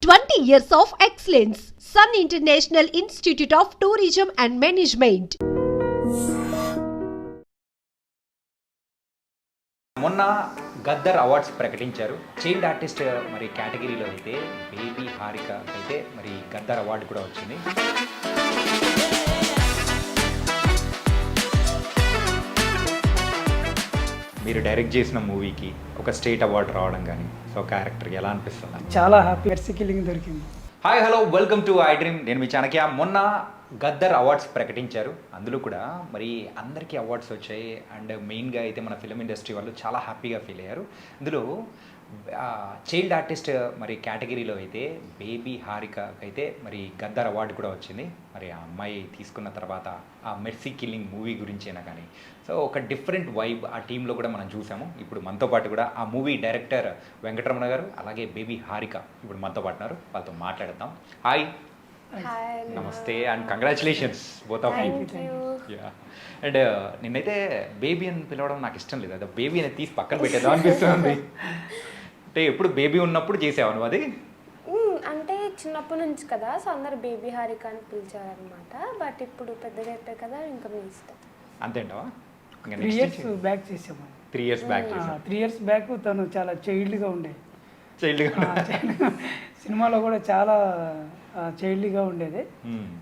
20 years of excellence. Sun International Institute of Tourism and Management. మొన్న Gaddar awards ప్రకటించారు. Child artist మరి కేటగిరీలో అయితే బేబీ హారిక అయితే మరి గద్దర్ అవార్డు కూడా వచ్చింది. మీరు డైరెక్ట్ చేసిన మూవీకి ఒక స్టేట్ అవార్డు రావడం కానీ సో క్యారెక్టర్ ఎలా అనిపిస్తుంది? చాలా హ్యాపీ కిల్లింగ్ దొరికింది. Hi hello welcome to I dream. నేను మీ చాణక్య. మొన్న గద్దర్ అవార్డ్స్ ప్రకటించారు. అందులో కూడా మరి అందరికీ అవార్డ్స్ వచ్చాయి. అండ్ మెయిన్గా అయితే మన ఫిలిం ఇండస్ట్రీ వాళ్ళు చాలా హ్యాపీగా ఫీల్ అయ్యారు. అందులో చైల్డ్ ఆర్టిస్ట్ మరి కేటగిరీలో అయితే బేబీ హారిక అయితే మరి గద్దర్ అవార్డు కూడా వచ్చింది. మరి ఆ అమ్మాయి తీసుకున్న తర్వాత ఆ మెర్సీ కిల్లింగ్ మూవీ గురించైనా కానీ సో ఒక డిఫరెంట్ వైబ్ ఆ టీంలో కూడా మనం చూసాము. ఇప్పుడు మనతో పాటు కూడా ఆ మూవీ డైరెక్టర్ వెంకటరమణ గారు అలాగే బేబీ హారిక ఇప్పుడు మనతో పాటు ఉన్నారు. వాళ్ళతో మాట్లాడతాం. హాయ్, నమస్తే and congratulations both of you. Yeah, and నిన్నైతే బేబీ అని పిలవడం నాకు ఇష్టం లేదు. అదే బేబీ అనేది తీసి పక్కన పెట్టేద్దాం అనిపిస్తుంది. అంటే ఎప్పుడు బేబీ ఉన్నప్పుడు చేసావు నువ్వు అది? అంటే చిన్నప్పటి నుంచి కదా, సో అందరు బేబీ హారిక అని పిలిచారనమాట. బట్ ఇప్పుడు పెద్దగా అయిపోయి కదా, ఇంకా మీ ఇష్టం. అంతేంటవా? 3 years బ్యాక్ చేసాము. 3 years బ్యాక్ 3 years బ్యాక్ తను చాలా చైల్డ్గా ఉండే. చైల్డ్గా సినిమాలో కూడా చాలా చైల్డ్గా ఉండేది.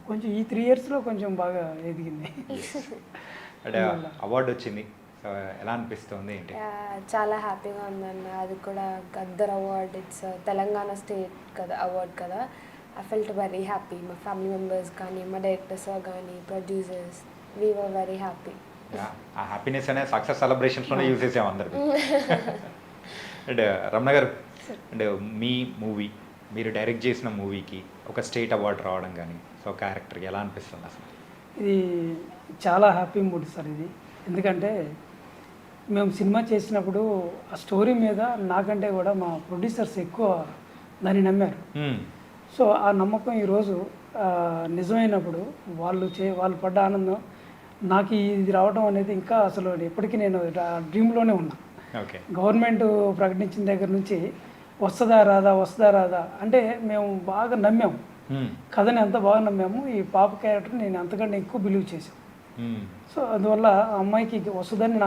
కొంచెం ఈ 3 yearsలో కొంచెం బాగా ఎదిగింది. అంటే అవార్డు వచ్చింది, సో ఎలా అనిపిస్తుంది ఏంటి? చాలా హ్యాపీగా ఉందన్న. అది కూడా Gaddar award. It's Telangana state కదా అవార్డ్ కదా. I felt very happy. మా ఫ్యామిలీ మెంబర్స్ కానీ, మా డైరెక్టర్స్ కానీ, producers, we were very happy. ఆ హ్యాపీనెస్ అనే సక్సెస్ సెలబ్రేషన్స్లోనే యూజ్ చేసాము అందరికి. అండ్ రమణ గారు, అండ్ మీ మూవీ, మీరు డైరెక్ట్ చేసిన మూవీకి ఒక స్టేట్ అవార్డు రావడం కానీ సో క్యారెక్టర్కి ఎలా అనిపిస్తుంది అసలు? ఇది చాలా హ్యాపీ మూడ్ సార్ ఇది. ఎందుకంటే మేము సినిమా చేసినప్పుడు ఆ స్టోరీ మీద నాకంటే కూడా మా ప్రొడ్యూసర్స్ ఎక్కువ దాన్ని నమ్మారు. సో ఆ నమ్మకం ఈరోజు నిజమైనప్పుడు వాళ్ళు పడ్డ ఆనందం, నాకు ఇది రావడం అనేది ఇంకా అసలు ఎప్పటికీ నేను డ్రీమ్లోనే ఉన్నా. గవర్నమెంట్ ప్రకటించిన దగ్గర నుంచి వస్తుందా రాదా అంటే మేము బాగా నమ్మాము. కథని ఎంత బాగా నమ్మాము. ఈ పాప క్యారెక్టర్ నేను అంతకంటే ఎక్కువ బిలీవ్ చేశాను. సో అందువల్ల ఆ అమ్మాయికి వస్తుందని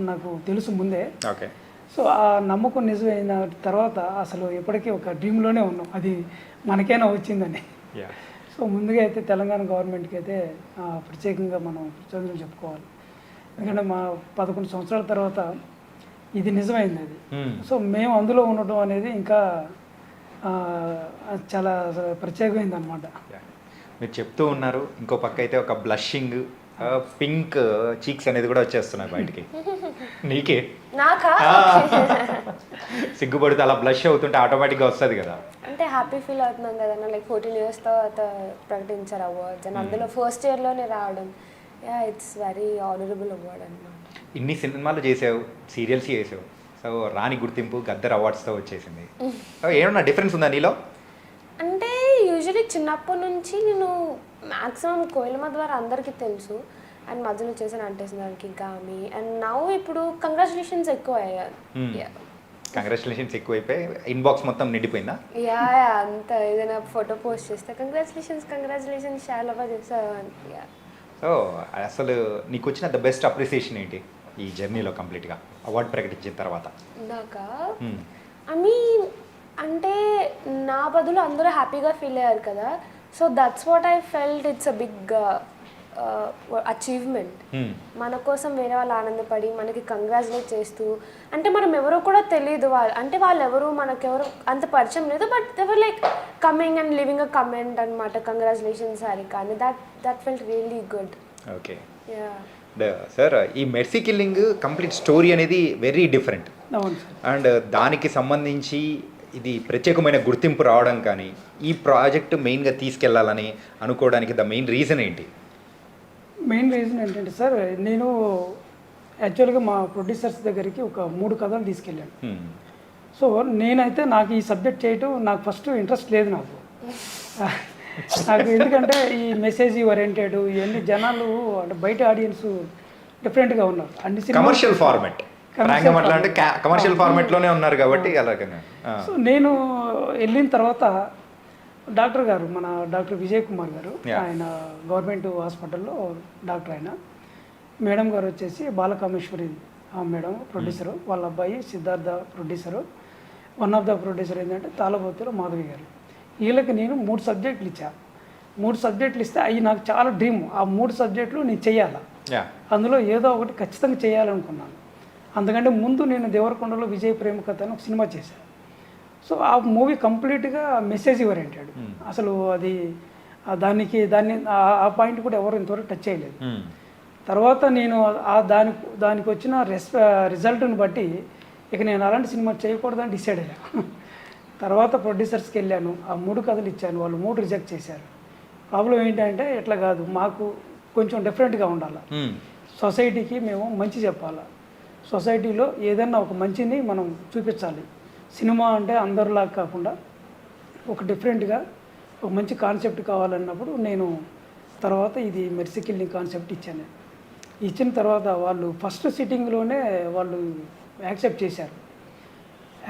నాకు తెలుసు ముందే. సో ఆ నమ్మకం నిజమైన తర్వాత అసలు ఎప్పటికీ ఒక డ్రీమ్లోనే ఉన్నాం, అది మనకైనా వచ్చిందని. సో ముందుగా అయితే తెలంగాణ గవర్నమెంట్కి అయితే ప్రత్యేకంగా మనం కృతజ్ఞతలు చెప్పుకోవాలి. ఎందుకంటే మా 11 సంవత్సరాల తర్వాత ఇది నిజమైంది అది. సో మేము అందులో ఉండటం అనేది ఇంకా చాలా ప్రత్యేకమైంది అనమాట. మీరు చెప్తూ ఉన్నారు, ఇంకో పక్క అయితే ఒక బ్లషింగ్ పింక్ చీక్స్ అనేది కూడా వచ్చేస్తున్నాయి బయటికి. నీకే సిగ్గుపడితే అలా బ్లష్ అవుతుంటే ఆటోమేటిక్గా వస్తుంది కదా. అంటే హ్యాపీ ఫీల్ అవుతున్నాం కదా, లైక్ 14 years తర్వాత ప్రకటించారు అవార్డ్స్ అండ్ అందులో ఫస్ట్ ఇయర్లోనే రావడం. ఇట్స్ వెరీ ఆనరబుల్ అవార్డ్ అనమాట. ఇన్ని సినిమాలు చేసావు, సీరియల్స్ చేసావు, సో రాని గుర్తింపు గద్దర్ అవార్డ్స్తో వచ్చేసింది. ఏమన్నా డిఫరెన్స్ ఉందా నీలో? అంటే యూజువలీ చిన్నప్పటి నుంచి నేను మ్యాక్సిమం కోయిలమ్మ ద్వారా అందరికీ తెలుసు. అండ్ మధ్యలో చేసిన అంటేసినానికి గామి అండ్ నవ్వు ఇప్పుడు కంగ్రాచులేషన్స్ ఎక్కువ అయ్యారు. కంగ్రాచులేషన్స్ ఎక్కువైపోయి ఇన్బాక్స్ మొత్తం నిండిపోయిందా? అంత ఏదైనా ఫోటో పోస్ట్ చేస్తే కంగ్రాచులేషన్స్ చాలా బాగా చేసావు. సో అసలు నీకు వచ్చిన ద బెస్ట్ అప్రిసియేషన్ ఏంటి ఈ జర్నీలో కంప్లీట్గా అవార్డు ప్రకటించిన తర్వాత? నాకా ఐ మీన్ అంటే నా బదులు అందరూ హ్యాపీగా ఫీల్ అయ్యారు కదా, so that's what I felt. It's a big achievement. మన కోసం వేరే వాళ్ళు ఆనందపడి మనకి కంగ్రాచులేట్ చేస్తూ, అంటే మనం ఎవరో కూడా తెలియదు, వాళ్ళు ఎవరు మనకెవరు అంత పరిచయం లేదు, but they were like coming and living a comment అనమాట. కంగ్రాచులేషన్స్ హారిక అని. That felt really good. Okay sir, ఈ మెర్సీ కిల్లింగ్ కంప్లీట్ స్టోరీ అనేది వెరీ డిఫరెంట్. అండ్ దానికి సంబంధించి ఇది ప్రత్యేకమైన గుర్తింపు రావడం కానీ, ఈ ప్రాజెక్ట్ మెయిన్గా తీసుకెళ్లాలని అనుకోవడానికి ద మెయిన్ రీజన్ ఏంటి? మెయిన్ రీజన్ ఏంటంటే సార్, నేను యాక్చువల్గా మా ప్రొడ్యూసర్స్ దగ్గరికి ఒక 3 కథలు తీసుకెళ్ళాను. సో నేనైతే నాకు ఈ సబ్జెక్ట్ చేయటం నాకు ఫస్ట్ ఇంట్రెస్ట్ లేదు నాకు. ఎందుకంటే ఈ మెసేజ్ ఓరియంటెడ్ ఇవన్నీ జనాలు అంటే బయట ఆడియన్స్ డిఫరెంట్గా ఉన్నారు. అన్ని కమర్షియల్ ఫార్మాట్ కమర్షియల్ ఫార్మాట్లోనే ఉన్నారు కాబట్టి అలాగే. సో నేను వెళ్ళిన తర్వాత డాక్టర్ గారు మన డాక్టర్ విజయ్ కుమార్ గారు, Yeah. ఆయన గవర్నమెంట్ హాస్పిటల్లో డాక్టర్. ఆయన మేడం గారు వచ్చేసి బాలకామేశ్వరి మేడం ప్రొడ్యూసరు, వాళ్ళ అబ్బాయి Siddhartha producer, one of the producer ఏంటంటే తాళబోతుల మాధవి గారు. వీళ్ళకి నేను 3 సబ్జెక్టులు ఇచ్చా. 3 సబ్జెక్టులు ఇస్తే అవి నాకు చాలా డ్రీమ్. ఆ 3 సబ్జెక్టులు నేను చెయ్యాలా, అందులో ఏదో ఒకటి ఖచ్చితంగా చేయాలనుకున్నాను. అందుకంటే ముందు నేను దేవరకొండలో విజయ ప్రేమ కథ అని ఒక సినిమా చేశాను. సో ఆ మూవీ కంప్లీట్గా మెసేజ్ ఓరియంటెడ్. అసలు అది దాన్ని ఆ పాయింట్ కూడా ఎవరు ఇంతవరకు టచ్ చేయలేదు. తర్వాత నేను దానికి వచ్చిన రిజల్ట్ని బట్టి ఇక నేను అలాంటి సినిమా చేయకూడదని డిసైడ్ అయ్యాను. తర్వాత ప్రొడ్యూసర్స్కి వెళ్ళాను, ఆ 3 కథలు ఇచ్చాను, వాళ్ళు 3 రిజెక్ట్ చేశారు. ప్రాబ్లం ఏంటంటే ఇట్లా కాదు, మాకు కొంచెం డిఫరెంట్గా ఉండాలి, సొసైటీకి మేము మంచి చెప్పాలి, సొసైటీలో ఏదైనా ఒక మంచిని మనం చూపించాలి. సినిమా అంటే అందరిలా కాకుండా ఒక డిఫరెంట్గా ఒక మంచి కాన్సెప్ట్ కావాలన్నప్పుడు నేను తర్వాత ఇది మెర్సీ కిల్లింగ్ కాన్సెప్ట్ ఇచ్చాను. ఇచ్చిన తర్వాత వాళ్ళు ఫస్ట్ సిట్టింగ్లోనే వాళ్ళు యాక్సెప్ట్ చేశారు.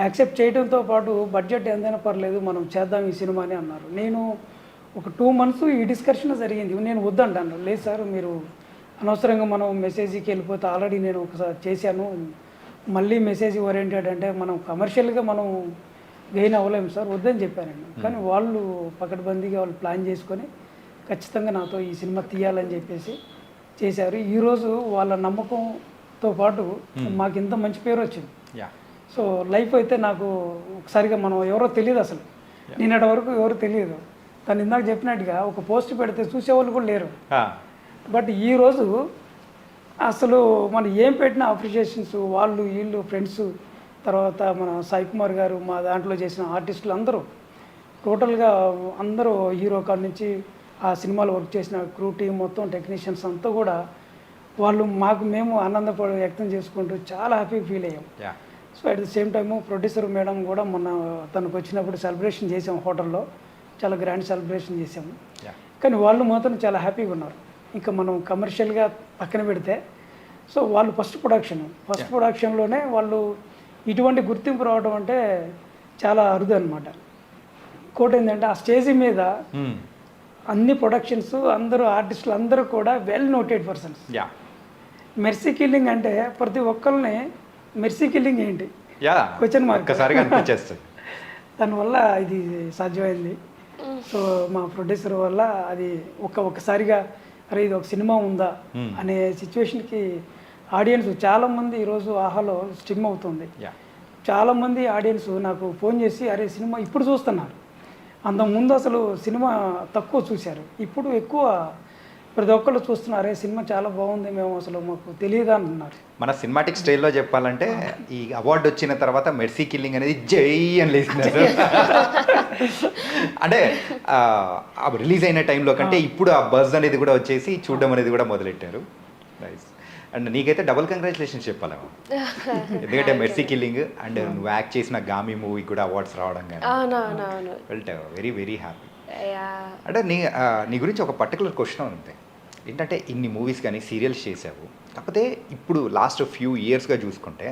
యాక్సెప్ట్ చేయడంతో పాటు బడ్జెట్ ఎంతైనా పర్లేదు మనం చేద్దాం ఈ సినిమాని అన్నారు. నేను ఒక 2 months ఈ డిస్కషన్ జరిగింది. నేను వద్దంటాను, లేదు సార్ మీరు అనవసరంగా మనం మెసేజ్కి వెళ్ళిపోతే ఆల్రెడీ నేను ఒకసారి చేశాను, మళ్ళీ మెసేజ్ ఓరియంటెడ్ అంటే మనం కమర్షియల్గా మనం గెయిన్ అవ్వలేము సార్, వద్దని చెప్పానండి. కానీ వాళ్ళు పకడ్బందీగా వాళ్ళు ప్లాన్ చేసుకొని ఖచ్చితంగా నాతో ఈ సినిమా తీయాలని చెప్పేసి చేశారు. ఈరోజు వాళ్ళ నమ్మకంతో పాటు మాకు ఇంత మంచి పేరు వచ్చింది. సో లైఫ్ అయితే నాకు ఒకసారిగా మనం ఎవరో తెలియదు, అసలు నిన్నటి వరకు ఎవరు తెలియదు. తను ఇందాక చెప్పినట్టుగా ఒక పోస్ట్ పెడితే చూసేవాళ్ళు కూడా లేరు. బట్ ఈరోజు అసలు మనం ఏం పెట్టిన అప్రిషియేషన్స్, వాళ్ళు వీళ్ళు ఫ్రెండ్స్, తర్వాత మన సాయి కుమార్ గారు, మా దాంట్లో చేసిన ఆర్టిస్టులు అందరూ టోటల్గా అందరూ హీరో కాడ నుంచి ఆ సినిమాలో వర్క్ చేసిన క్రూ టీం మొత్తం టెక్నీషియన్స్ అంతా కూడా వాళ్ళు మేము ఆనందపడి వ్యక్తం చేసుకుంటూ చాలా హ్యాపీగా ఫీల్ అయ్యాం. So at the same time producer madam కూడా మొన్న తనకు వచ్చినప్పుడు సెలబ్రేషన్ చేసాం, హోటల్లో చాలా గ్రాండ్ సెలబ్రేషన్ చేసాము. కానీ వాళ్ళు మాత్రం చాలా హ్యాపీగా ఉన్నారు. ఇంకా మనం కమర్షియల్గా పక్కన పెడితే సో వాళ్ళు ఫస్ట్ ప్రొడక్షన్లోనే వాళ్ళు ఇటువంటి గుర్తింపు రావడం అంటే చాలా అరుదు అనమాట. ఇంకోటి ఏంటంటే ఆ స్టేజ్ మీద అన్ని ప్రొడక్షన్స్ అందరూ ఆర్టిస్టులు అందరూ కూడా well noted persons. Mercy killing అంటే ప్రతి ఒక్కరిని మెర్సీ కిల్లింగ్ ఏంటి క్వశ్చన్ మార్క్ దానివల్ల ఇది సాధ్యమైంది. సో మా ప్రొడ్యూసర్ వల్ల అది ఒక్కసారిగా అరే ఇది ఒక సినిమా ఉందా అనే సిచ్యువేషన్కి ఆడియన్స్ చాలామంది ఈరోజు ఆహాలో స్ట్రీమ్ అవుతుంది. చాలామంది ఆడియన్స్ నాకు ఫోన్ చేసి అరే సినిమా ఇప్పుడు చూస్తున్నారు, అంతకుముందు అసలు సినిమా తక్కువ చూశారు, ఇప్పుడు ఎక్కువ ప్రతి ఒక్కళ్ళు చూస్తున్నారు, అరే సినిమా చాలా బాగుంది, మేము అసలు మాకు తెలియదా అంటున్నారు. మన సినిమాటిక్ స్టైల్లో చెప్పాలంటే ఈ అవార్డు వచ్చిన తర్వాత మెర్సీ కిల్లింగ్ అనేది జై అని లేచినారు. అంటే రిలీజ్ అయిన టైంలో కంటే ఇప్పుడు ఆ బజ్ అనేది కూడా వచ్చేసి చూడడం అనేది కూడా మొదలెట్టారు. నైస్. అండ్ నీకైతే డబుల్ కంగ్రాచులేషన్స్ చెప్పాలేమో, ఎందుకంటే మెర్సీ కిల్లింగ్ అండ్ నువ్వు యాక్ట్ చేసిన గామి మూవీ కూడా అవార్డ్స్ రావడం కానీ వెల్ట్ వెరీ వెరీ హ్యాపీ. అంటే నీ గురించి ఒక పర్టికులర్ క్వశ్చన్ ఉంది ఏంటంటే, ఇన్ని మూవీస్ కానీ సీరియల్స్ చేసావు, కాకపోతే ఇప్పుడు లాస్ట్ ఫ్యూ ఇయర్స్గా చూసుకుంటే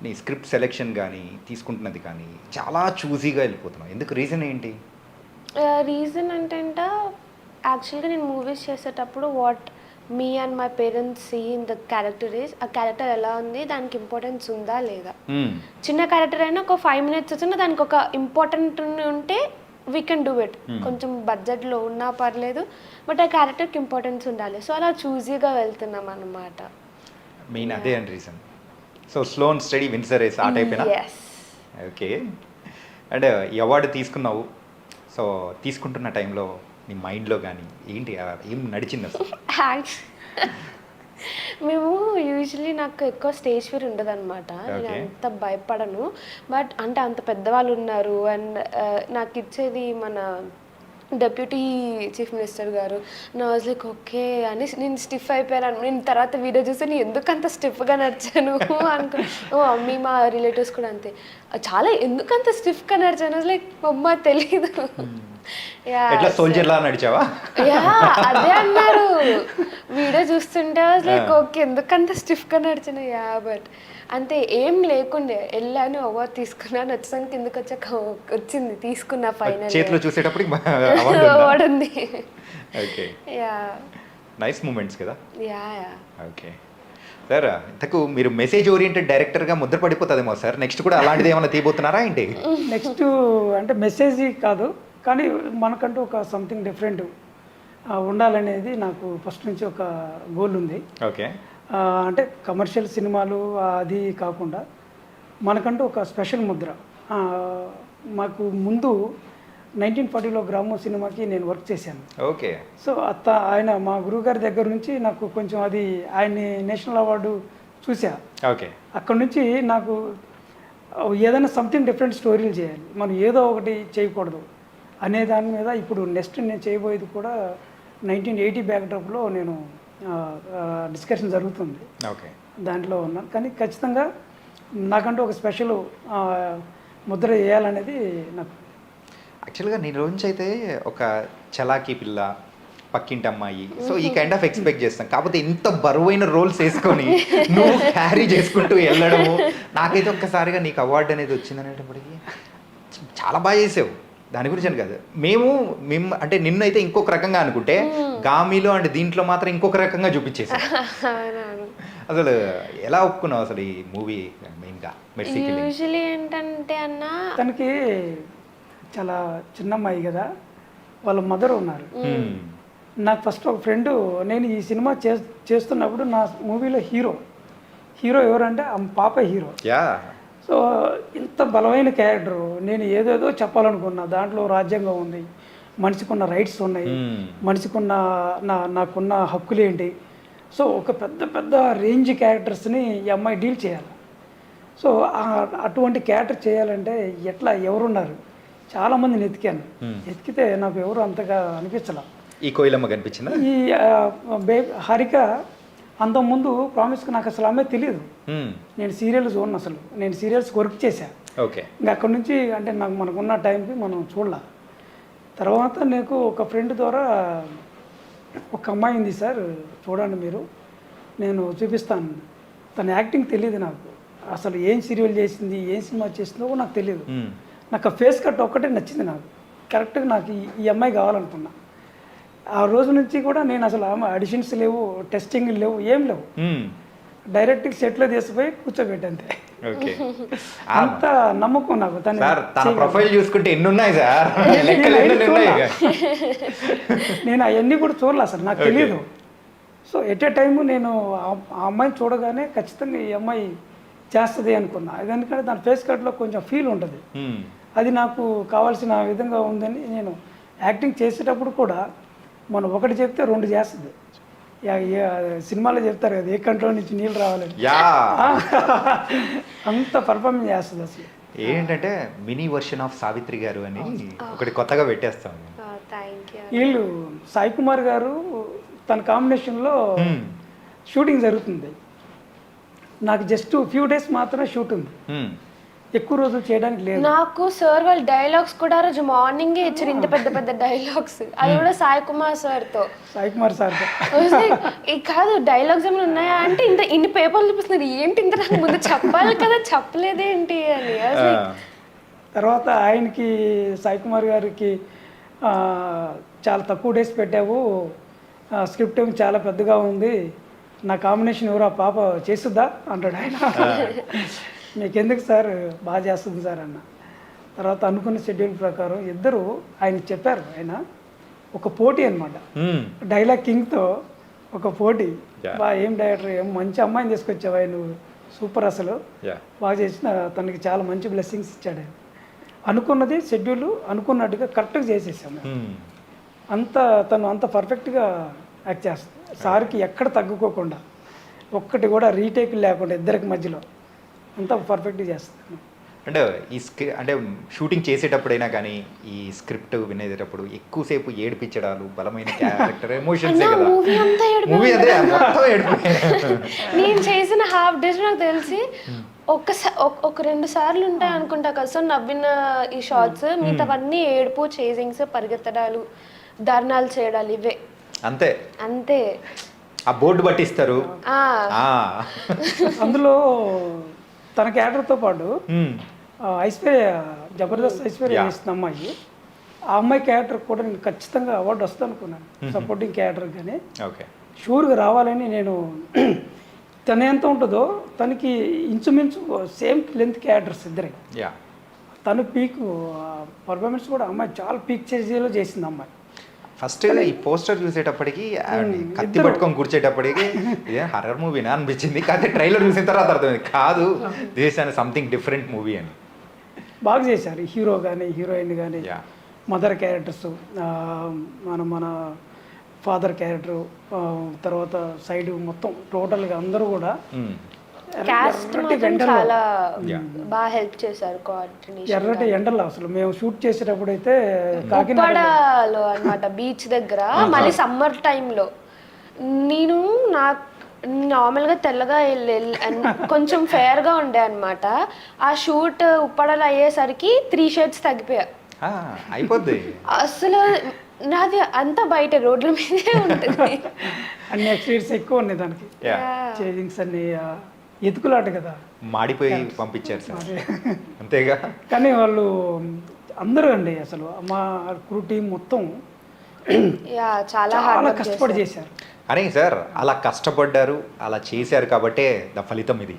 నీ స్క్రిప్ట్ సెలెక్షన్ కానీ తీసుకుంటున్నది కానీ చాలా చూజీగా వెళ్ళిపోతున్నావు, ఎందుకు? రీజన్ ఏంటి? రీజన్ అంటే యాక్చువల్గా నేను మూవీస్ చేసేటప్పుడు what me and my parents see in the character is, ఆ క్యారెక్టర్ ఎలా ఉంది, దానికి ఇంపార్టెన్స్ ఉందా లేదా. చిన్న క్యారెక్టర్ అయినా ఒక 5 minutes వచ్చినా దానికి ఒక ఇంపార్టెంట్ ఉంటే వీ కెన్ డూ ఇట్. కొంచెం బడ్జెట్లో ఉన్నా పర్లేదు, బట్ ఆ క్యారెక్టర్కి ఇంపార్టెన్స్ ఉండాలి. సో అలా చూజీగా వెళ్తున్నాం అన్నమాట. మెయిన్ అదే and reason. So slow and steady wins the race ఆ టైపేనా? ఓకే. అండ్ ఈ అవార్డు తీసుకున్నావు, సో తీసుకుంటున్న టైంలో నీ మైండ్లో కానీ ఏంటి ఏం నడిచింది అసలు? మేము యూజువలీ నాకు ఎక్కువ స్టేజ్ ఫియర్ ఉండదు అనమాట, నేను అంత భయపడను. బట్ అంటే అంత పెద్దవాళ్ళు ఉన్నారు అండ్ నాకు ఇచ్చేది మన డెప్యూటీ చీఫ్ మినిస్టర్ గారు. నా వాజ్ లైక్ ఓకే అని నేను స్టిఫ్ అయిపోయాను. నేను తర్వాత వీడియో చూసి నేను ఎందుకు అంత స్టిఫ్గా నడిచాను ఓ మమ్మీ మా రిలేటివ్స్ కూడా అంతే, చాలా ఎందుకంత స్టిఫ్గా నడిచాను లైక్ అమ్మ తెలీదు. Yeah, ఎట్లా సోల్జర్ లా నడిచావా? యా అదే అన్నారు వీడియో చూస్తుంటే లైక్ ఓకే ఎందుకంత స్టిఫ్గా నడిచిన యా బట్ అంతే ఏం లేకుండే వెళ్ళాను అవార్డు తీసుకున్నాను వచ్చాను కిందకి వచ్చాక వచ్చింది తీసుకున్నా ఫైనల్ చేతిలో చూసేటప్పటికి అవార్డు ఉంది. ఓకే, యా నైస్ మూమెంట్స్ కదా. యా యా ఓకే సార్, ఇంతకు మీరు మెసేజ్ ఓరియంటెడ్ డైరెక్టర్గా ముద్ర పడిపోతుందేమో సార్, నెక్స్ట్ కూడా అలాంటిది ఏమైనా తీయబోతున్నారా ఏంటి? నెక్స్ట్ అంటే మెసేజ్ కాదు కానీ మనకంటూ ఒక సంథింగ్ డిఫరెంట్ ఉండాలనేది నాకు ఫస్ట్ నుంచి ఒక గోల్ ఉంది. ఓకే, అంటే కమర్షియల్ సినిమాలు అది కాకుండా మనకంటూ ఒక స్పెషల్ ముద్ర. మాకు ముందు 1940లో గ్రామం సినిమాకి నేను వర్క్ చేశాను. ఓకే, సో ఆయన మా గురువుగారి దగ్గర నుంచి నాకు కొంచెం అది ఆయన్ని నేషనల్ అవార్డు చూసా. ఓకే, అక్కడ నుంచి నాకు ఏదైనా సంథింగ్ డిఫరెంట్ స్టోరీలు చేయాలి, మనం ఏదో ఒకటి చేయకూడదు అనే దాని మీద ఇప్పుడు నెక్స్ట్ నేను చేయబోయేది కూడా 1980 బ్యాక్డ్రాప్లో నేను డిస్కషన్ జరుగుతుంది. ఓకే, దాంట్లో ఉన్నాను. కానీ ఖచ్చితంగా నాకంటూ ఒక స్పెషల్ ముద్ర వేయాలనేది నాకు. యాక్చువల్గా నేను రోజు అయితే ఒక చలాకీ పిల్ల, పక్కింటి అమ్మాయి, సో ఈ కైండ్ ఆఫ్ ఎక్స్పెక్ట్ చేస్తాం. కాకపోతే ఇంత బరువైన రోల్స్ వేసుకొని నువ్వు క్యారీ చేసుకుంటూ వెళ్ళడము, నాకైతే ఒక్కసారిగా నీకు అవార్డు అనేది వచ్చిందనేటప్పటికి చాలా బాగా చేసావు. దాని గురించి అని కాదు, మేము అంటే నిన్నైతే ఇంకొక రకంగా అనుకుంటే గామిలో అండ్ దీంట్లో మాత్రం ఇంకొక రకంగా చూపించేసాం. అసలు ఎలా ఒప్పుకున్నావు అసలు ఈ మూవీ మెయిన్గా? యూజువలీ ఏంటంటే అన్న తనకి చాలా చిన్న అమ్మాయి కదా, వాళ్ళ మదర్ ఉన్నారు. నాకు ఫస్ట్ ఒక ఫ్రెండు, నేను ఈ సినిమా చేస్తున్నప్పుడు నా మూవీలో హీరో ఎవరంటే పాప హీరో. సో ఇంత బలమైన క్యారెక్టరు, నేను ఏదేదో చెప్పాలనుకున్నా. దాంట్లో రాజ్యాంగం ఉంది, మనిషికున్న రైట్స్ ఉన్నాయి, మనిషికున్న నాకున్న హక్కులు ఏంటి. సో ఒక పెద్ద పెద్ద రేంజ్ క్యారెక్టర్స్ని ఈ అమ్మాయి డీల్ చేయాలి. సో అటువంటి క్యారెక్టర్ చేయాలంటే ఎట్లా, ఎవరున్నారు, చాలామందిని ఎతికితే నాకు ఎవరు అంతగా అనిపించలే. ఈ కోయిలమ్మ కనిపించిందా? ఈ హారిక అంతకుముందు ప్రామిస్కి నాకు అసలు ఆమె తెలియదు. నేను సీరియల్ చూడను, అసలు నేను సీరియల్స్ వర్క్ చేశాను. ఓకే, ఇంకా అక్కడి నుంచి అంటే మనకున్న టైంకి మనం చూడాల. తర్వాత నాకు ఒక ఫ్రెండ్ ద్వారా ఒక అమ్మాయి ఉంది సార్, చూడండి మీరు, నేను చూపిస్తాను. తన యాక్టింగ్ తెలియదు నాకు, అసలు ఏం సీరియల్ చేసింది, ఏం సినిమా చేసిందో నాకు తెలియదు. నాకు ఆ ఫేస్ కట్ ఒక్కటే నచ్చింది. నాకు కరెక్ట్గా నాకు ఈ అమ్మాయి కావాలనుకున్నా. ఆ రోజు నుంచి కూడా నేను అసలు అడిషన్స్ లేవు, టెస్టింగ్ లేవు, ఏం లేవు, డైరెక్ట్గా సెట్లో తీసిపోయి కూర్చోబెట్టి అంతే. అంత నమ్మకం నాకు. తన ప్రొఫైల్ చూసుకుంటే ఎన్ని ఉన్నాయి సార్, నేను అవన్నీ కూడా చూడలే అసలు, నాకు తెలియదు. సో ఎట్ ఏ టైము నేను ఆ అమ్మాయిని చూడగానే ఖచ్చితంగా ఈ అమ్మాయి చేస్తుంది అనుకున్నా. ఎందుకంటే దాని ఫేస్ కట్లో కొంచెం ఫీల్ ఉంటుంది, అది నాకు కావాల్సిన విధంగా ఉందని. నేను యాక్టింగ్ చేసేటప్పుడు కూడా మనం ఒకటి చెప్తే రెండు చేస్తుంది. సినిమాలో చెప్తారు కదా, ఏ కంట్రోల్ నుంచి నీళ్ళు రావాలని, అంత పర్ఫార్మెన్స్ చేస్తుంది అసలు. ఏంటంటే మినీ వర్షన్ ఆఫ్ సావిత్రి గారు అని ఒకటి కొత్తగా పెట్టేస్తాం. వీళ్ళు సాయి కుమార్ గారు తన కాంబినేషన్లో షూటింగ్ జరుగుతుంది. నాకు జస్ట్ ఫ్యూ డేస్ మాత్రమే షూట్ ఉంది, ఎక్కువ రోజులు చేయడానికి లేదు. నాకు సార్ వాళ్ళ డైలాగ్స్ కూడా రోజు మార్నింగే ఇచ్చారు, ఇంత పెద్ద పెద్ద డైలాగ్స్, అది కూడా సాయి కుమార్ సార్తో. కాదు డైలాగ్స్ ఏమైనా ఉన్నాయా అంటే ఇన్ని పేపర్లు చూపిస్తున్నారు, ఏంటి ఇంత నాకు ముందు చెప్పాలి కదా, చెప్పలేదేంటి అని. తర్వాత ఆయనకి సాయి కుమార్ గారికి చాలా తక్కువ డేస్ పెట్టావు, స్క్రిప్ట్ ఏమి చాలా పెద్దగా ఉంది, నా కాంబినేషన్ ఎవరు ఆ పాప చేస్తుందా అంటాడు ఆయన. మీకెందుకు సార్, బాగా చేస్తుంది సార్ అన్న. తర్వాత అనుకున్న షెడ్యూల్ ప్రకారం ఇద్దరు ఆయన చెప్పారు, ఆయన ఒక పోటీ అనమాట, డైలాగ్ కింగ్తో ఒక పోటీ. ఏం డైరెక్టర్, ఏం మంచి అమ్మాయిని తీసుకొచ్చావు ఆయన, సూపర్, అసలు బాగా చేసిన, తనకి చాలా మంచి బ్లెస్సింగ్స్ ఇచ్చాడు ఆయన. అనుకున్నది షెడ్యూల్ అనుకున్నట్టుగా కరెక్ట్గా చేసేసాము. తను అంత పర్ఫెక్ట్గా యాక్ట్ చేస్తుంది. సార్కి ఎక్కడ తగ్గుకోకుండా, ఒక్కటి కూడా రీటేక్ లేకుండా, ఇద్దరికి మధ్యలో అంతా పర్ఫెక్ట్గా చేస్తాను. అంటే షూటింగ్ చేసేటప్పుడైనా కానీ ఈ స్క్రిప్ట్ వినేటప్పుడు ఎక్కువసేపు ఏడిపించడాలు, బలమైన క్యారెక్టర్ ఎమోషన్స్ నేను చేసిన హాఫ్ డేస్ నాకు తెలిసి ఒక 2 సార్లు ఉంటాయి అనుకుంటా కదా. సో నవ్విన ఈ షార్ట్స్, మిగతావన్నీ ఏడుపు, చేజింగ్స్, పరిగెత్తడాలు, ధర్నాలు చేయడాలు, ఇవే అంతే అంతే. ఆ బోర్డు పట్టిస్తారు. అందులో తన క్యారెక్టర్తో పాటు ఐశ్వర్య, జబర్దస్త్ ఐశ్వర్య చేసిన అమ్మాయి, ఆ అమ్మాయి క్యారెక్టర్ కూడా నేను ఖచ్చితంగా అవార్డు వస్తుంది అనుకున్నాను. సపోర్టింగ్ క్యారెక్టర్ కానీ షూర్గా రావాలని నేను. తన ఎంత ఉంటుందో తనకి ఇంచుమించు సేమ్ లెంత్ క్యారెక్టర్స్ ఇద్దరే. తను పీక్ పర్ఫార్మెన్స్ కూడా అమ్మాయి చాలా పీక్ చేసేలో చేసింది అమ్మాయి. ఫస్ట్ ఈ పోస్టర్ చూసేటప్పటికి కత్తి పట్టుకొని కూర్చేటప్పటికి ఇదే హర్రర్ మూవీనా అనిపించింది. కానీ ట్రైలర్ చూసిన తర్వాత అర్థమైంది కాదు, this is something different movie అని. బాగా చేశారు హీరో కానీ హీరోయిన్ కానీ, మదర్ క్యారెక్టర్స్, మన ఫాదర్ క్యారెక్టర్, తర్వాత సైడ్ మొత్తం టోటల్గా అందరూ కూడా చాలా బాగా హెల్ప్ చేశారు. ఎర్రటి ఎండలు అసలు మేము షూట్ చేసేటప్పుడు అయితే కాకినాడలో అన్నమాట, బీచ్ దగ్గర. మళ్ళీ సమ్మర్ టైంలో నేను నార్మల్గా తెల్లగా కొంచెం ఫేర్గా ఉండే అనమాట. ఆ షూట్ ఉప్పడలు అయ్యేసరికి 3 షేడ్స్ తగ్గిపోయా. అయిపోద్ది అసలు నాది అంతా బయట రోడ్ల మీదే ఉంటుంది. అన్ని ఎక్స్పీరియన్స్ ఎక్కువ ఉన్నాయి దానికి. చేజింగ్స్ అన్ని ఎతుకులాట కదా, మాడిపోయి పంపించారు సార్ అంతేగా. కానీ వాళ్ళు అందరూ అండి అసలు మా క్రూ టీం మొత్తం చాలా కష్టపడి చేశారు. అరే సార్ అలా కష్టపడ్డారు, అలా చేశారు కాబట్టే ద ఫలితం ఇది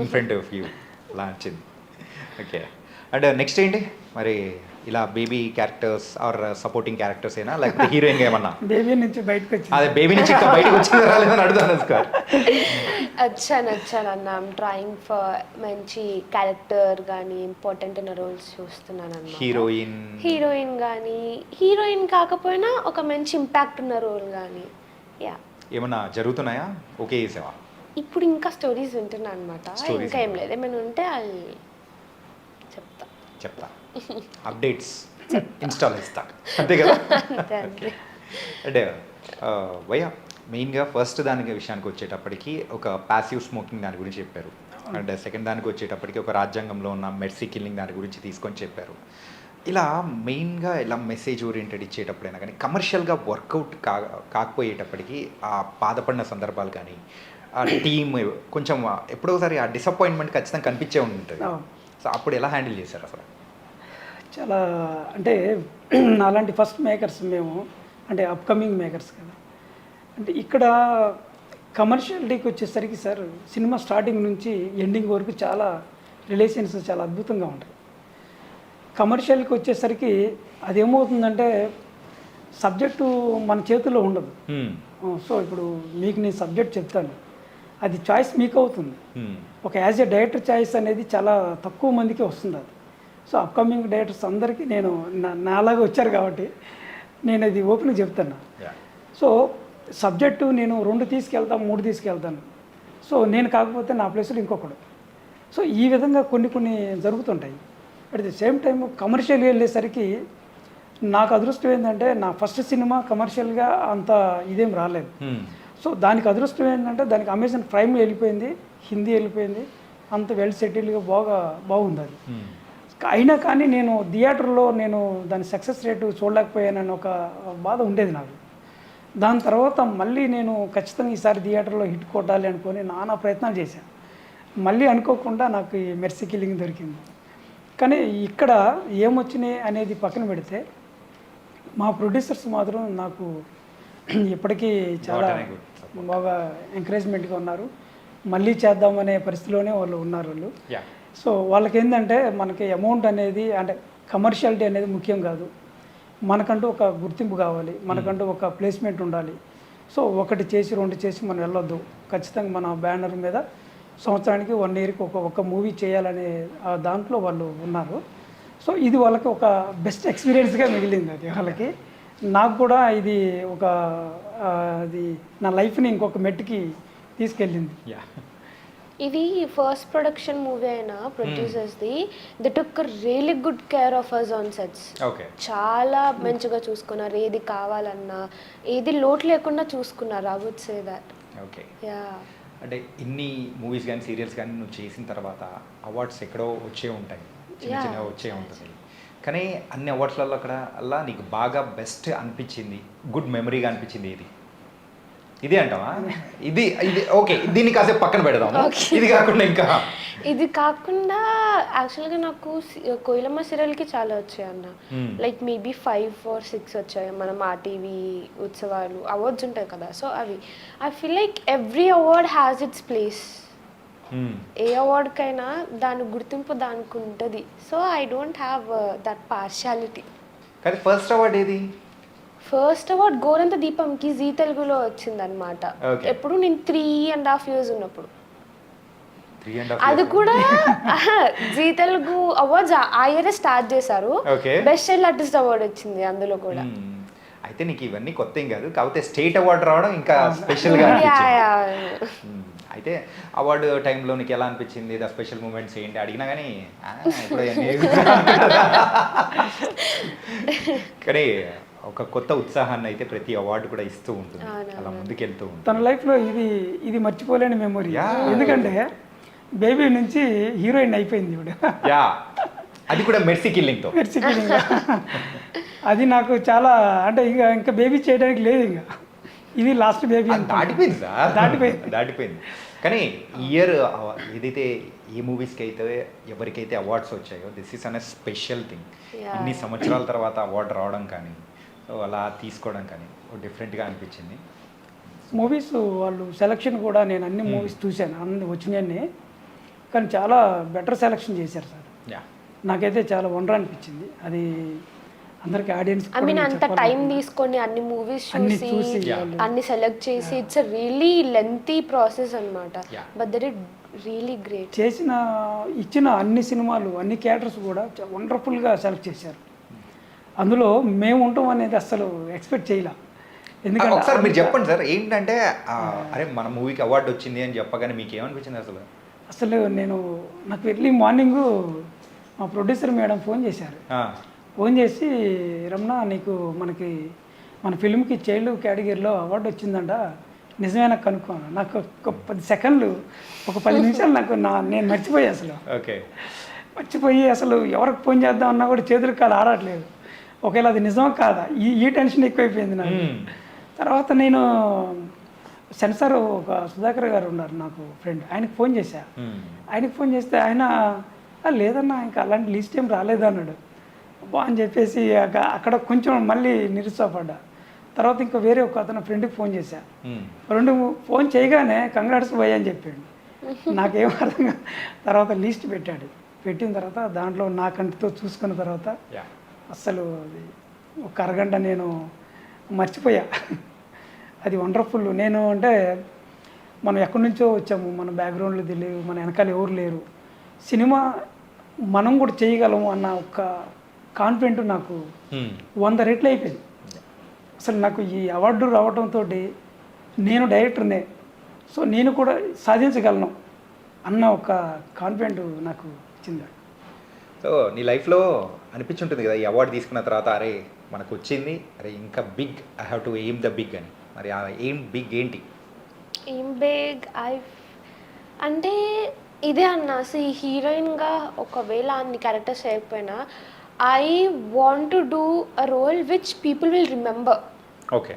ఇన్ ఫ్రంట్ ఆఫ్ యూ అలా వచ్చింది. ఓకే, అండ్ నెక్స్ట్ ఏంటి మరి? ఇలా baby characters or supporting characters ఏనా, లేకపోతే హీరోయిన్ ఏమన్నా? బేబీ నుంచి బయటకు వచ్చి అదే బేబీ నుంచి బయటకు వచ్చింది రాలేదని అడుగుతాను సార్. వచ్చాను అన్న. ఐమ్ ట్రయింగ్ ఫర్ మంచి క్యారెక్టర్ కానీ ఇంపార్టెంట్ ఉన్న రోల్స్ చూస్తున్నాను అన్న. హీరోయిన్ కానీ, హీరోయిన్ కాకపోయినా ఒక మంచి ఇంపాక్ట్ ఉన్న రోల్ కానీ. ఏమన్నా జరుగుతున్నాయా? ఓకే చేసావా? ఇప్పుడు ఇంకా స్టోరీస్ వింటున్నా అనమాట. ఇంకా ఏం లేదు, ఏమైనా ఉంటే అది చెప్తా అప్డేట్స్ ఇన్స్టాల్ ఇస్తా, అంతే కదా. అంటే భయ్యా మెయిన్గా ఫస్ట్ దానికి విషయానికి వచ్చేటప్పటికి ఒక ప్యాసివ్ స్మోకింగ్ దాని గురించి చెప్పారు. అండ్ సెకండ్ దానికి వచ్చేటప్పటికి ఒక రాజ్యాంగంలో ఉన్న మెర్సీ కిల్లింగ్ దాని గురించి తీసుకొని చెప్పారు. ఇలా మెయిన్గా ఇలా మెసేజ్ ఓరియంటెడ్ ఇచ్చేటప్పుడైనా కానీ కమర్షియల్గా వర్కౌట్ కాకపోయేటప్పటికి ఆ బాధపడిన సందర్భాలు కానీ, ఆ టీమ్ కొంచెం ఎప్పుడోసారి ఆ డిసప్పాయింట్మెంట్ ఖచ్చితంగా కనిపించే ఉంటుంది. సో అప్పుడు ఎలా హ్యాండిల్ చేశారు అసలు? చాలా అంటే అలాంటి ఫస్ట్ మేకర్స్ మేము, అంటే అప్కమింగ్ మేకర్స్ కదా. అంటే ఇక్కడ కమర్షియాలిటీకి వచ్చేసరికి సార్ సినిమా స్టార్టింగ్ నుంచి ఎండింగ్ వరకు చాలా రిలేషన్స్ చాలా అద్భుతంగా ఉంటాయి. కమర్షియల్కి వచ్చేసరికి అదేమవుతుందంటే సబ్జెక్టు మన చేతుల్లో ఉండదు. సో ఇప్పుడు మీకు నేను సబ్జెక్ట్ చెప్తాను, అది చాయిస్ మీకు అవుతుంది. ఒక యాజ్ ఏ డైరెక్టర్ చాయిస్ అనేది చాలా తక్కువ మందికి వస్తుంది అది. సో అప్కమింగ్ డైరెక్టర్స్ అందరికీ నేను నాలాగా వచ్చారు కాబట్టి నేను అది ఓపెన్గా చెప్తాను. సో సబ్జెక్టు నేను 2 తీసుకెళ్తాను, 3 తీసుకెళ్తాను. సో నేను కాకపోతే నా ప్లేస్లో ఇంకొకడు. సో ఈ విధంగా కొన్ని జరుగుతుంటాయి. అట్ ది సేమ్ టైం కమర్షియల్గా వెళ్ళేసరికి నాకు అదృష్టం ఏంటంటే నా ఫస్ట్ సినిమా కమర్షియల్గా అంత ఇదేం రాలేదు. సో దానికి అదృష్టం ఏంటంటే దానికి అమెజాన్ ప్రైమ్ వెళ్ళిపోయింది, హిందీ వెళ్ళిపోయింది, అంత వెల్ సెటిల్డ్గా బాగుంది అది. అయినా కానీ నేను థియేటర్లో నేను దాని సక్సెస్ రేటు చూడలేకపోయానని ఒక బాధ ఉండేది నాకు. దాని తర్వాత మళ్ళీ నేను ఖచ్చితంగా ఈసారి థియేటర్లో హిట్ కొట్టాలి అనుకొని నానా ప్రయత్నాలు చేశాను. మళ్ళీ అనుకోకుండా నాకు ఈ మెర్సీ కిల్లింగ్ దొరికింది. కానీ ఇక్కడ ఏమొచ్చినాయి అనేది పక్కన పెడితే మా ప్రొడ్యూసర్స్ మాత్రం నాకు ఇప్పటికీ చాలా బాగా ఎంకరేజ్మెంట్గా ఉన్నారు. మళ్ళీ చేద్దామనే పరిస్థితిలోనే వాళ్ళు ఉన్నారు వాళ్ళు. సో వాళ్ళకి ఏంటంటే మనకి అమౌంట్ అనేది అంటే కమర్షియాలిటీ అనేది ముఖ్యం కాదు, మనకంటూ ఒక గుర్తింపు కావాలి, మనకంటూ ఒక ప్లేస్మెంట్ ఉండాలి. సో 1 చేసి 2 చేసి మనం వెళ్ళొద్దు, ఖచ్చితంగా మన బ్యానర్ మీద సంవత్సరానికి 1 ఇయర్కి ఒక మూవీ చేయాలనే దాంట్లో వాళ్ళు ఉన్నారు. సో ఇది వాళ్ళకి ఒక బెస్ట్ ఎక్స్పీరియన్స్గా మిగిలింది అది వాళ్ళకి. నాకు కూడా ఇది ఒక అది నా లైఫ్ని ఇంకొక మెట్టుకి తీసుకెళ్ళింది. ఇది ఫస్ట్ ప్రొడక్షన్ మూవీ అయినా ప్రొడ్యూసర్స్ది, they took really good care of us on sets. చాలా మంచిగా చూసుకున్నారు, ఏది కావాలన్నా ఏది లోటు లేకుండా చూసుకున్నారు. I would say that. Okay, yeah. అంటే ఇన్ని మూవీస్ కానీ సీరియల్స్ కానీ నువ్వు చేసిన తర్వాత అవార్డ్స్ ఎక్కడో వచ్చే ఉంటాయి, చిన్న Yeah. చిన్నగా వచ్చే ఉంటుంది. కానీ అన్ని అవార్డ్స్లలో అక్కడ అలా నీకు బాగా బెస్ట్ అనిపించింది, గుడ్ మెమరీగా అనిపించింది ఇది ఇదే అంటావా? ఇది ఇది ఓకే, దీన్ని కాసేపు పక్కన పెడదాము. ఇది కాకుండా ఇంకా ఇది కాకుండా యాక్చువల్గా నాకు కోయిలమ్మ సీరియల్కి చాలా వచ్చాయి అన్న. లైక్ మేబీ 5 or 6 వచ్చాయి. మన మా టీవీ ఉత్సవాలు అవార్డ్స్ ఉంటాయి కదా, సో అవి I feel like every award has its place. ఏ అవార్డ్కైనా దాని గుర్తింపు దానికి ఉంటుంది. So I don't have that partiality. కానీ ఫస్ట్ అవార్డ్ ఏది? ఫస్ట్ అవార్డ్ గోరంత దీపంకి జీ తెలుగులో వచ్చిందనమాట. Okay. ఎప్పుడు నేను 3.5 years ఉన్నప్పుడు. 3.5 అది కూడా జీ తెలుగు అవార్డ్స్ ఆ ఇయర్ స్టార్ట్ చేశారు. Okay. Best child artist award వచ్చింది అందులో కూడా. అయితే నీకు ఇవన్నీ కొత్త ఏం కాదు, కాకపోతే స్టేట్ అవార్డు రావడం ఇంకా స్పెషల్గా అనిపించింది. అయితే అవార్డు టైంలో నీకు ఎలా అనిపించింది? ద స్పెషల్ మూమెంట్స్ ఏంటి అడిగినా కానీ ఇప్పుడు కానీ ఒక కొత్త ఉత్సాహాన్ని అయితే ప్రతి అవార్డు కూడా ఇస్తూ ఉంటుంది, అలా ముందుకెళ్తూ ఉంటుంది. తన లైఫ్లో ఇది మర్చిపోలేని మెమొరీ. ఎందుకంటే బేబీ నుంచి హీరోయిన్ అయిపోయింది ఇప్పుడు. యా, అది కూడా మెర్సీ కిల్లింగ్తో. మెర్సీ కిల్లింగ్ అది నాకు చాలా అంటే ఇంకా బేబీ చేయడానికి లేదు, ఇంకా ఇది లాస్ట్ బేబీ. దాటిపోయింది సార్, దాటిపోయింది. కానీ ఇయర్ ఏదైతే ఏ మూవీస్కి అయితే ఎవరికైతే అవార్డ్స్ వచ్చాయో this is an special thing. ఇన్ని సంవత్సరాల తర్వాత అవార్డు రావడం కానీ సో అలా తీసుకోవడం కానీ డిఫరెంట్గా అనిపించింది. మూవీస్ వాళ్ళు సెలక్షన్ కూడా నేను అన్ని మూవీస్ చూశాను, అన్ని వచ్చినాయన్ని. కానీ చాలా బెటర్ సెలక్షన్ చేశారు సార్. నాకైతే చాలా వండర్ అనిపించింది. అది అందరికి ఆడియన్స్ ఐ మీన్ అంత టైం తీసుకొని అన్ని మూవీస్ చూసి అన్ని సెలెక్ట్ చేసి ఇట్స్ రియలీ లెంతీ ప్రాసెస్ అన్నమాట. But that it really great. ఇచ్చిన అన్ని సినిమాలు అన్ని క్యారెక్టర్స్ కూడా వండర్ఫుల్గా సెలెక్ట్ చేశారు. అందులో మేము ఉంటాం అనేది అసలు ఎక్స్పెక్ట్ చేయలే. ఎందుకంటే ఒకసారి మీరు చెప్పండి సార్, ఏంటంటే అరే మన మూవీకి అవార్డు వచ్చింది అని చెప్పగానే మీకు ఏమనిపించింది అసలు? నాకు ఎర్లీ మార్నింగ్ మా ప్రొడ్యూసర్ మేడం ఫోన్ చేశారు. ఫోన్ చేసి రమణ నీకు మన ఫిల్మ్కి చైల్డ్ కేటగిరీలో అవార్డు వచ్చిందంట, నిజమేనా కనుక్కోను. నాకు ఒక 10 సెకండ్లు ఒక 10 నిమిషాలు నేను మర్చిపోయి మర్చిపోయి అసలు ఎవరికి ఫోన్ చేద్దాం అన్నా కూడా చేతులు కాలు ఆడట్లేదు. ఒకవేళ అది నిజమా కాదా ఈ టెన్షన్ ఎక్కువైపోయింది నాకు. తర్వాత నేను సెన్సార్ ఒక సుధాకర్ గారు ఉన్నారు నాకు ఫ్రెండ్, ఆయనకు ఫోన్ చేశా. ఆయనకు ఫోన్ చేస్తే ఆయన లేదన్నా ఇంకా అలాంటి లిస్ట్ ఏం రాలేదన్నాడు. అని చెప్పేసి అక్కడ కొంచెం మళ్ళీ నిరుత్సాహపడ్డా. తర్వాత ఇంకా వేరే ఒక అతను ఫ్రెండ్కి ఫోన్ చేశా. 2 ఫోన్ చేయగానే కంగ్రాట్స్ బాయ్ అని చెప్పాడు. నాకేం అర్థం కాదు. తర్వాత లిస్ట్ పెట్టిన తర్వాత దాంట్లో నా కంటితో చూసుకున్న తర్వాత అస్సలు అది ఒక అరగంట నేను మర్చిపోయా. అది వండర్ఫుల్. నేను అంటే మనం ఎక్కడి నుంచో వచ్చాము, మన బ్యాక్గ్రౌండ్లో తెలియదు, మన వెనకాల ఎవరు లేరు, సినిమా మనం కూడా చేయగలము అన్న ఒక కాన్ఫిడెంట్ నాకు 100 రెట్లు అయిపోయింది. అసలు నాకు ఈ అవార్డు రావడంతో నేను డైరెక్టర్నే, సో నేను కూడా సాధించగలను అన్న ఒక కాన్ఫిడెంట్ నాకు ఇచ్చింది. సో నీ లైఫ్లో అనిపించుంటుంది కదా ఈ అవార్డు తీసుకున్న తర్వాత, అరే మనకు వచ్చింది, అరే ఇంకా big, I have to aim the big అని. మరి ఆ ఎయిమ్ బిగ్ ఏంటి? ఎయిమ్ బిగ్ అంటే ఇదే అన్న, హీరోయిన్గా ఒకవేళ అన్ని క్యారెక్టర్స్ చేయకపోయినా I want to do a role which people will remember. Okay,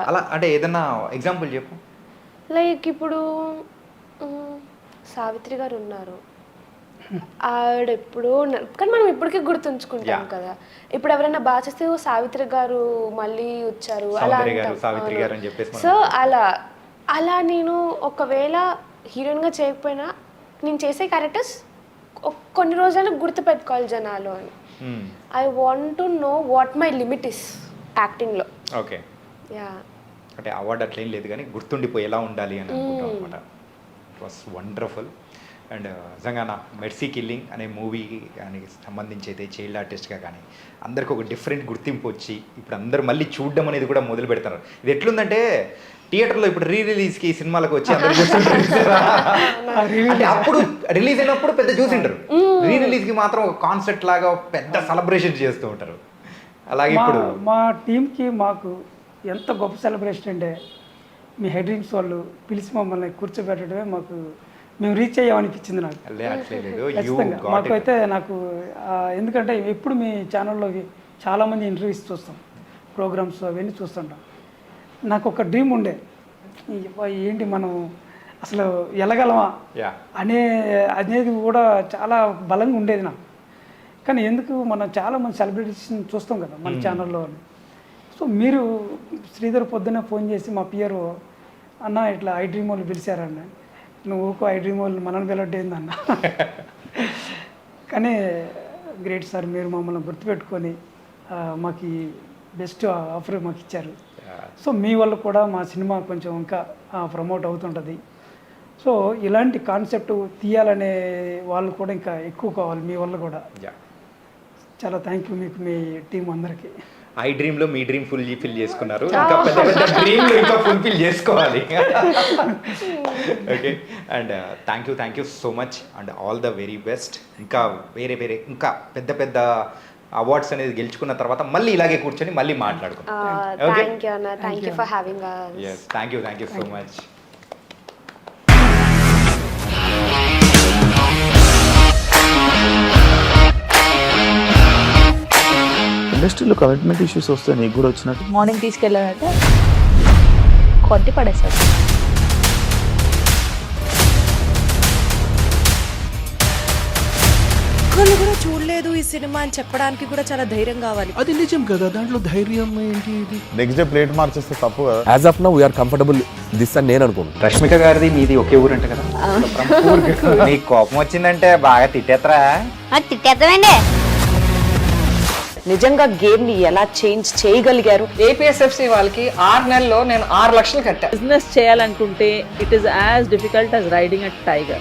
అలా అంటే ఏదన్నా ఎగ్జాంపుల్ చెప్పు. లైక్ ఇప్పుడు సావిత్రి గారు ఉన్నారు, ఆవిడ ఎప్పుడు కానీ మనం ఇప్పటికీ గుర్తుంచుకుంటాం కదా. ఇప్పుడు ఎవరైనా బాగా చేస్తే సావిత్రి గారు మళ్ళీ వచ్చారు అలా అంటాం. సో అలా నేను ఒకవేళ హీరోయిన్గా చేయకపోయినా నేను చేసే క్యారెక్టర్స్ కొన్ని రోజులు గుర్తుపెట్టుకోవాలి జనాలు అని. I want to know what my limit is యాక్టింగ్లో. ఓకే, అంటే అవార్డు అట్లేం లేదు కానీ గుర్తుండిపోయేలా ఉండాలి అని అనుకుంటాం అనమాట. It was wonderful. అండ్ నిజంగా నా మెర్సీ కిల్లింగ్ అనే మూవీ కానీ సంబంధించి అయితే చైల్డ్ ఆర్టిస్ట్గా కానీ అందరికి ఒక డిఫరెంట్ గుర్తింపు వచ్చి ఇప్పుడు అందరూ మళ్ళీ చూడడం అనేది కూడా మొదలు పెడతారు. ఇది ఎట్లుందంటే థియేటర్లో ఇప్పుడు రిలీజ్కి సినిమాలకు వచ్చి అందరూ అప్పుడు రిలీజ్ అయినప్పుడు పెద్ద చూసింటారు, రిలీజ్కి మాత్రం ఒక కాన్సెప్ట్ లాగా పెద్ద సెలబ్రేషన్ చేస్తూ ఉంటారు. అలాగే ఇప్పుడు మా టీంకి మాకు ఎంత గొప్ప సెలబ్రేషన్ అంటే మీ హెడ్ డ్రీమ్స్ వాళ్ళు పిలిచి మమ్మల్ని కూర్చోబెట్టడమే మాకు మేము రీచ్ అయ్యామనిపించింది నాకు ఖచ్చితంగా. మాకు అయితే నాకు ఎందుకంటే ఎప్పుడు మీ ఛానల్లో చాలామంది ఇంటర్వ్యూస్ చూస్తాం, ప్రోగ్రామ్స్ అవన్నీ చూస్తుంటాం. నాకు ఒక డ్రీమ్ ఉండే, ఏంటి మనం అసలు వెళ్ళగలమా అనేది కూడా చాలా బలంగా ఉండేది నాకు. కానీ ఎందుకు మనం చాలామంది సెలబ్రిటీస్ చూస్తాం కదా మన ఛానల్లో. సో మీరు శ్రీధర్ పొద్దున్నే ఫోన్ చేసి మా పిఆర్ఓ అన్న ఇట్లా ఐ డ్రీమ్ వాళ్ళు పిలిచారన్న, నువ్వు ఐ డ్రీమ్ వాళ్ళు మనల్ని పిలవట్టేందన్న. కానీ గ్రేట్ సార్, మీరు మమ్మల్ని గుర్తుపెట్టుకొని మాకు ఈ బెస్ట్ ఆఫర్ మాకు ఇచ్చారు. సో మీ వల్ల కూడా మా సినిమా కొంచెం ఇంకా ప్రమోట్ అవుతుంటుంది. సో ఇలాంటి కాన్సెప్ట్ తీయాలనే వాళ్ళు కూడా ఇంకా ఎక్కువ కావాలి మీ వల్ల కూడా. చాలా థ్యాంక్ యూ మీకు, మీ టీం అందరికీ. ఐ డ్రీమ్లో మీ డ్రీమ్ ఫిల్ చేసుకున్నారు, ఇంకా పెద్ద పెద్ద డ్రీమ్లు ఇంకా ఫుల్ఫిల్ చేసుకోవాలి. Okay, and thank you so much and all the very best. ఇంకా వేరే ఇంకా పెద్ద పెద్ద అవార్డ్స్ అనేది గెలుచుకున్న తర్వాత మళ్ళీ ఇలాగే కూర్చొని మళ్ళీ మాట్లాడుకుంటాం. Thank you for having us. Yes, thank you so much. ఇండస్ట్రీలో కమిట్మెంట్ ఇష్యూస్ వస్తే నీకు కూడా వచ్చినట్టు? మార్నింగ్ తీసుకెళ్ళాడంటే కొట్టి పడేశాడు. ఒక్కళ్ళు కూడా చూడలేదు ఈ సినిమా అని చెప్పడానికి కూడా చాలా ధైర్యం కావాలి. అది నిజం కదా, దాంట్లో ధైర్యం ఏంటి? ఇది నెక్స్ట్ డే ప్లేట్ మార్చేస్తే తప్పు కదా. As of now we are comfortable this అని నేను అనుకుంటున్నాను. రష్మిక గారిది మీది ఒకే ఊరు అంట కదా? నీకు కోపం వచ్చిందంటే బాగా తిట్టేత్తరా? తిట్టేద్దామండి. నిజంగా గేమ్ ని ఎలా చేంజ్ చేయగలిగారు? ఏపీఎస్ఎఫ్సి వాళ్ళకి 6 నెలల్లో నేను 6 లక్షలు కట్టా. బిజినెస్ చేయాలనుకుంటే it is as difficult as riding a tiger.